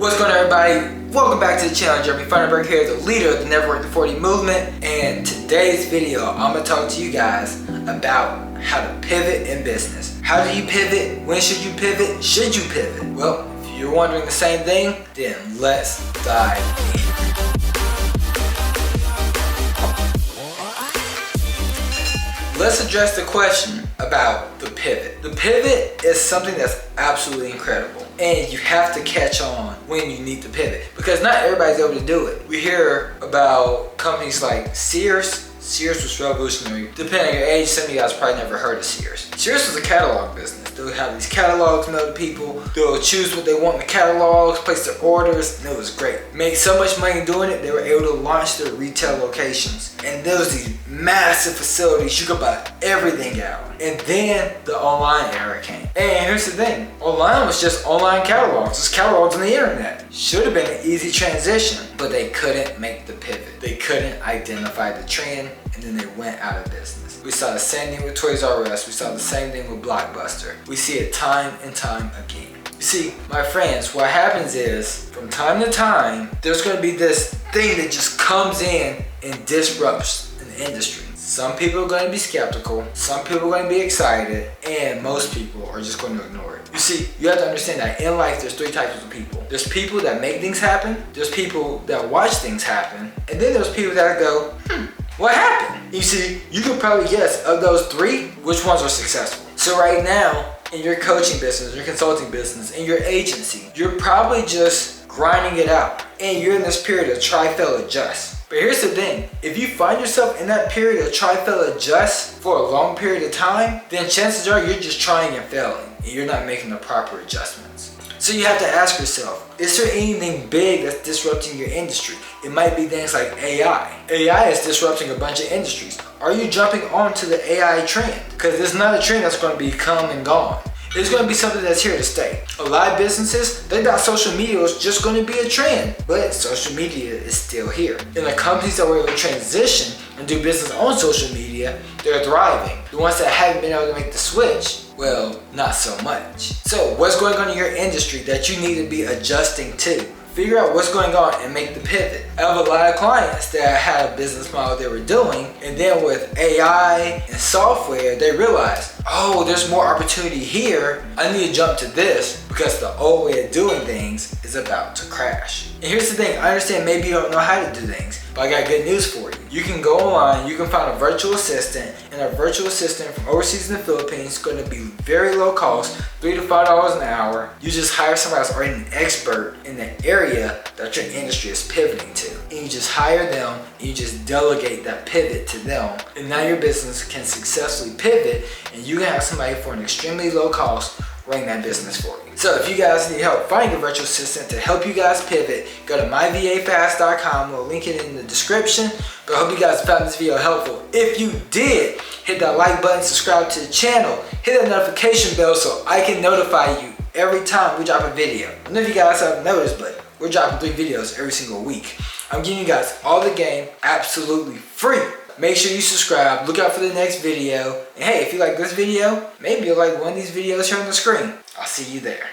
What's going on, everybody? Welcome back to the channel. Jeremy Funderburg here, the leader of the Never Work to 40 movement. And today's video, I'm going to talk to you guys about how to pivot in business. How do you pivot? When should you pivot? Should you pivot? Well, if you're wondering the same thing, then let's dive in. Let's address the question about the pivot. The pivot is something that's absolutely incredible, and you have to catch on when you need to pivot because not everybody's able to do it. We hear about companies like Sears. Sears was revolutionary. Depending on your age, some of you guys probably never heard of Sears. Sears was a catalog business. They'll have these catalogs mailed to people. They'll choose what they want in the catalogs, place their orders, and it was great. Made so much money doing it, they were able to launch their retail locations. And there was these massive facilities. You could buy everything out. And then the online era came. And here's the thing. Online was just online catalogs. It's catalogs on the internet. Should have been an easy transition, but they couldn't make the pivot. They couldn't identify the trend, and then they went out of business. We saw the same thing with Toys R Us. We saw the same thing with Blockbuster. We see it time and time again. You see, my friends, what happens is, from time to time, there's going to be this thing that just comes in and disrupts an industry. Some people are going to be skeptical, some people are going to be excited, and most people are just going to ignore it. You see, you have to understand that in life there's three types of people. There's people that make things happen, there's people that watch things happen, and then there's people that go, what happened? You see, you could probably guess of those three, which ones are successful. So right now, in your coaching business, your consulting business, in your agency, you're probably just grinding it out, and you're in this period of try, fail, adjust. But here's the thing, if you find yourself in that period of try, fail, adjust for a long period of time, then chances are you're just trying and failing, and you're not making the proper adjustments. So you have to ask yourself, is there anything big that's disrupting your industry? It might be things like AI. AI is disrupting a bunch of industries. Are you jumping onto the AI trend? Because it's not a trend that's going to be come and gone. It's going to be something that's here to stay. A lot of businesses, they thought social media was just going to be a trend, but social media is still here. And the companies that were able to transition and do business on social media, they're thriving. The ones that haven't been able to make the switch, well, not so much. So what's going on in your industry that you need to be adjusting to? Figure out what's going on and make the pivot. I have a lot of clients that had a business model they were doing, and then with AI and software, they realized, oh, there's more opportunity here. I need to jump to this because the old way of doing things is about to crash. And here's the thing, I understand maybe you don't know how to do things, but I got good news for you. You can go online, you can find a virtual assistant, and a virtual assistant from overseas in the Philippines is going to be very low cost, $3 to $5 an hour. You just hire somebody that's already an expert in the area that your industry is pivoting to. And you just hire them, and you just delegate that pivot to them. And now your business can successfully pivot, and you can have somebody for an extremely low cost running that business for you. So if you guys need help finding a virtual assistant to help you guys pivot, go to myvafast.com. We'll link it in the description. But I hope you guys found this video helpful. If you did, hit that like button, subscribe to the channel, hit that notification bell so I can notify you every time we drop a video. I don't know if you guys have noticed, but we're dropping 3 videos every single week. I'm giving you guys all the game absolutely free. Make sure you subscribe, look out for the next video, and hey, if you like this video, maybe you'll like one of these videos here on the screen. I'll see you there.